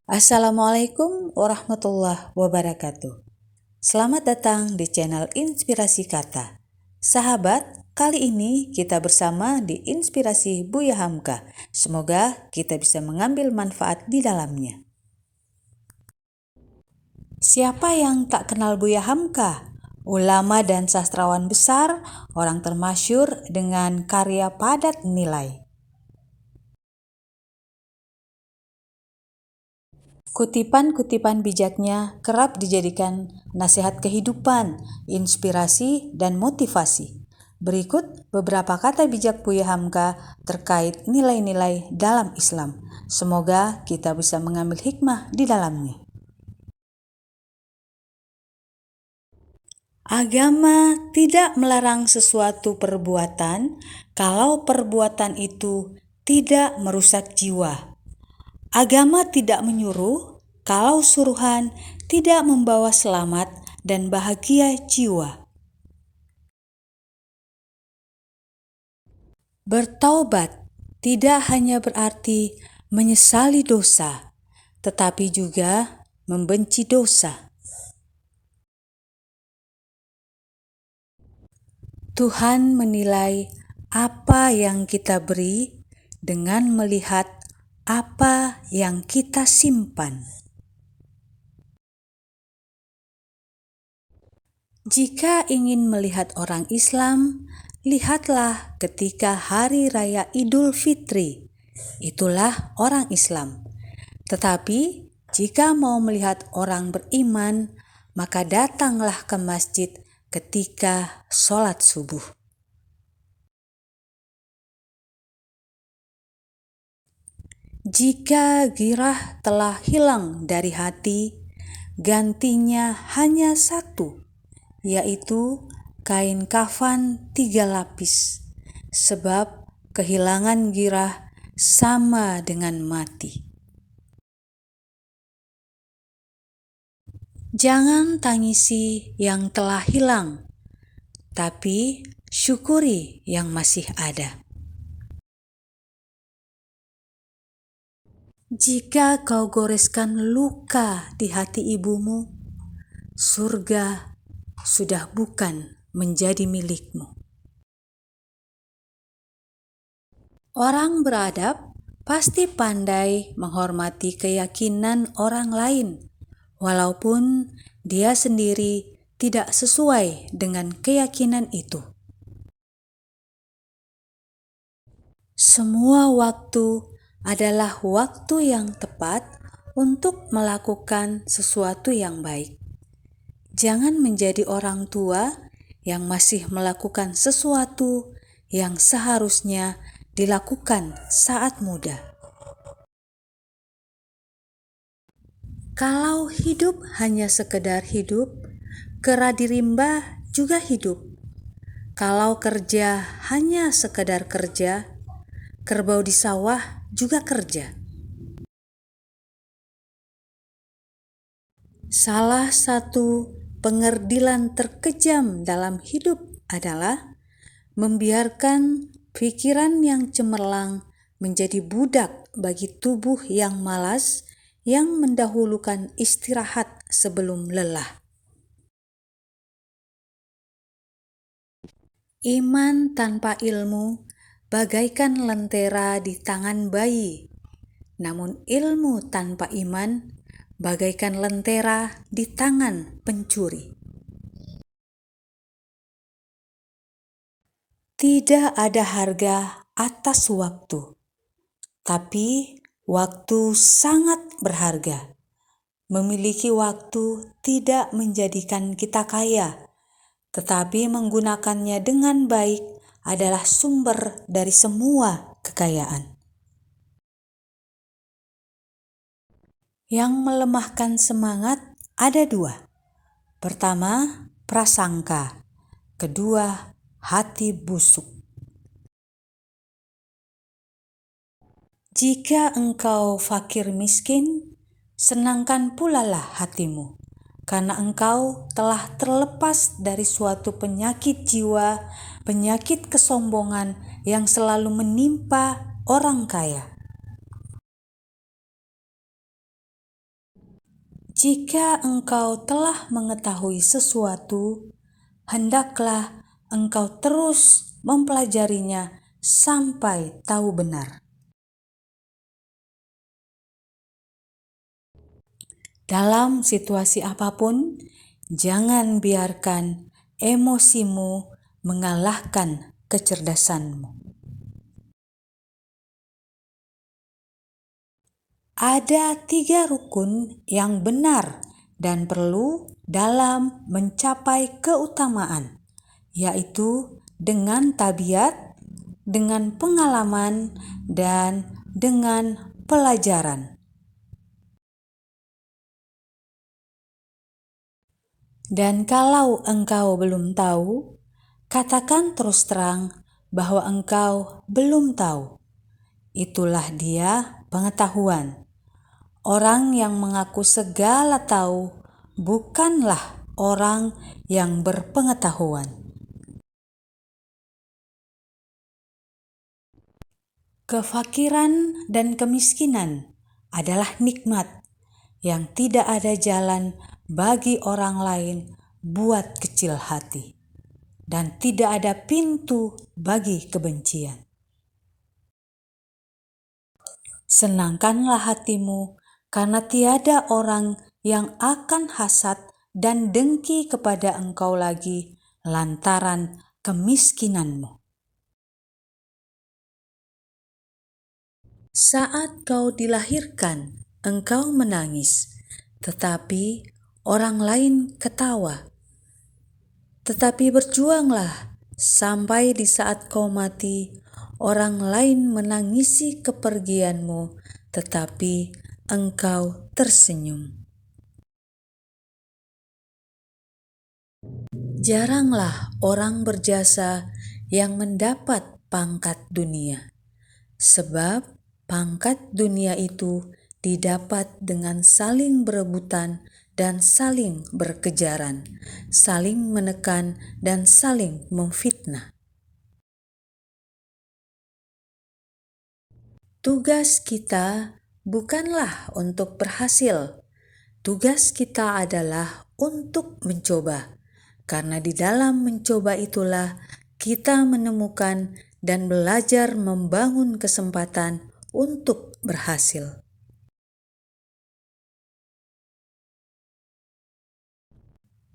Assalamualaikum warahmatullahi wabarakatuh. Selamat datang di channel Inspirasi Kata. Sahabat, kali ini kita bersama di Inspirasi Buya Hamka. Semoga kita bisa mengambil manfaat di dalamnya. Siapa yang tak kenal Buya Hamka? Ulama dan sastrawan besar, orang termasyhur dengan karya padat nilai. Kutipan-kutipan bijaknya kerap dijadikan nasihat kehidupan, inspirasi, dan motivasi. Berikut beberapa kata bijak Buya Hamka terkait nilai-nilai dalam Islam. Semoga kita bisa mengambil hikmah di dalamnya. Agama tidak melarang sesuatu perbuatan kalau perbuatan itu tidak merusak jiwa. Agama tidak menyuruh kalau suruhan tidak membawa selamat dan bahagia jiwa. Bertaubat tidak hanya berarti menyesali dosa, tetapi juga membenci dosa. Tuhan menilai apa yang kita beri dengan melihat apa yang kita simpan. Jika ingin melihat orang Islam, lihatlah ketika hari raya Idul Fitri. Itulah orang Islam. Tetapi jika mau melihat orang beriman, maka datanglah ke masjid ketika sholat subuh. Jika girah telah hilang dari hati, gantinya hanya satu, yaitu kain kafan 3 lapis, sebab kehilangan girah sama dengan mati. Jangan tangisi yang telah hilang, tapi syukuri yang masih ada. Jika kau goreskan luka di hati ibumu, surga sudah bukan menjadi milikmu. Orang beradab pasti pandai menghormati keyakinan orang lain, walaupun dia sendiri tidak sesuai dengan keyakinan itu. Semua waktu adalah waktu yang tepat untuk melakukan sesuatu yang baik. Jangan menjadi orang tua yang masih melakukan sesuatu yang seharusnya dilakukan saat muda. Kalau hidup hanya sekedar hidup, kera di rimba juga hidup. Kalau kerja hanya sekedar kerja, kerbau di sawah juga kerja. Salah satu pengerdilan terkejam dalam hidup adalah membiarkan pikiran yang cemerlang menjadi budak bagi tubuh yang malas yang mendahulukan istirahat sebelum lelah. Iman tanpa ilmu bagaikan lentera di tangan bayi, namun ilmu tanpa iman bagaikan lentera di tangan pencuri. Tidak ada harga atas waktu, tapi waktu sangat berharga. Memiliki waktu tidak menjadikan kita kaya, tetapi menggunakannya dengan baik adalah sumber dari semua kekayaan. Yang melemahkan semangat ada 2. Pertama, prasangka. Kedua, hati busuk. Jika engkau fakir miskin, senangkan pula lah hatimu, karena engkau telah terlepas dari suatu penyakit jiwa, penyakit kesombongan yang selalu menimpa orang kaya. Jika engkau telah mengetahui sesuatu, hendaklah engkau terus mempelajarinya sampai tahu benar. Dalam situasi apapun, jangan biarkan emosimu mengalahkan kecerdasanmu. Ada 3 rukun yang benar dan perlu dalam mencapai keutamaan, yaitu dengan tabiat, dengan pengalaman, dan dengan pelajaran. Dan kalau engkau belum tahu, katakan terus terang bahwa engkau belum tahu. Itulah dia pengetahuan. Orang yang mengaku segala tahu bukanlah orang yang berpengetahuan. Kefakiran dan kemiskinan adalah nikmat yang tidak ada jalan bagi orang lain buat kecil hati, dan tidak ada pintu bagi kebencian. Senangkanlah hatimu, karena tiada orang yang akan hasad dan dengki kepada engkau lagi lantaran kemiskinanmu. Saat kau dilahirkan, engkau menangis, tetapi orang lain ketawa. Tetapi berjuanglah sampai di saat kau mati, orang lain menangisi kepergianmu, tetapi engkau tersenyum. Jaranglah orang berjasa yang mendapat pangkat dunia, sebab pangkat dunia itu didapat dengan saling berebutan dan saling berkejaran, saling menekan dan saling memfitnah. Tugas kita bukanlah untuk berhasil. Tugas kita adalah untuk mencoba, karena di dalam mencoba itulah kita menemukan dan belajar membangun kesempatan untuk berhasil.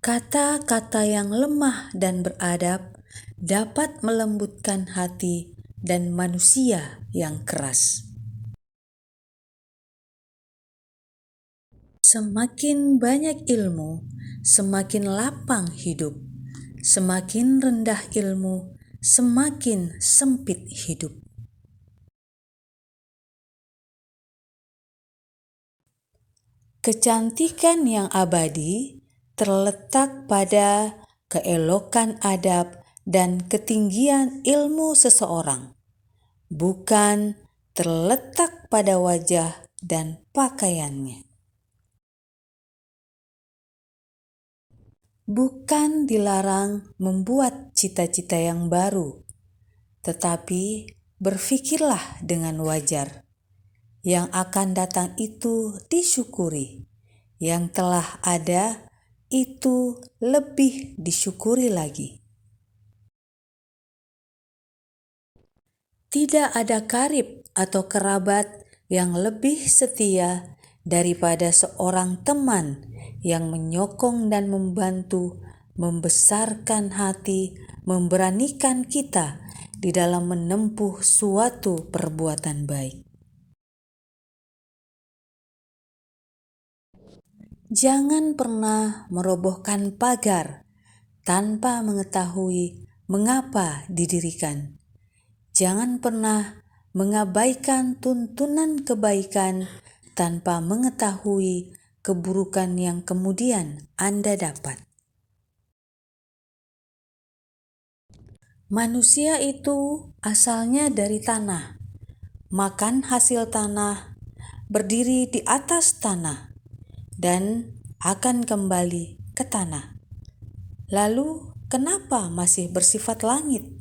Kata-kata yang lemah dan beradab dapat melembutkan hati dan manusia yang keras. Semakin banyak ilmu, semakin lapang hidup. Semakin rendah ilmu, semakin sempit hidup. Kecantikan yang abadi terletak pada keelokan adab dan ketinggian ilmu seseorang, bukan terletak pada wajah dan pakaiannya. Bukan dilarang membuat cita-cita yang baru, tetapi berfikirlah dengan wajar. Yang akan datang itu disyukuri, yang telah ada itu lebih disyukuri lagi. Tidak ada karib atau kerabat yang lebih setia daripada seorang teman yang menyokong dan membantu, membesarkan hati, memberanikan kita di dalam menempuh suatu perbuatan baik. Jangan pernah merobohkan pagar tanpa mengetahui mengapa didirikan. Jangan pernah mengabaikan tuntunan kebaikan tanpa mengetahui keburukan yang kemudian Anda dapat. Manusia itu asalnya dari tanah, makan hasil tanah, berdiri di atas tanah, dan akan kembali ke tanah. Lalu, kenapa masih bersifat langit?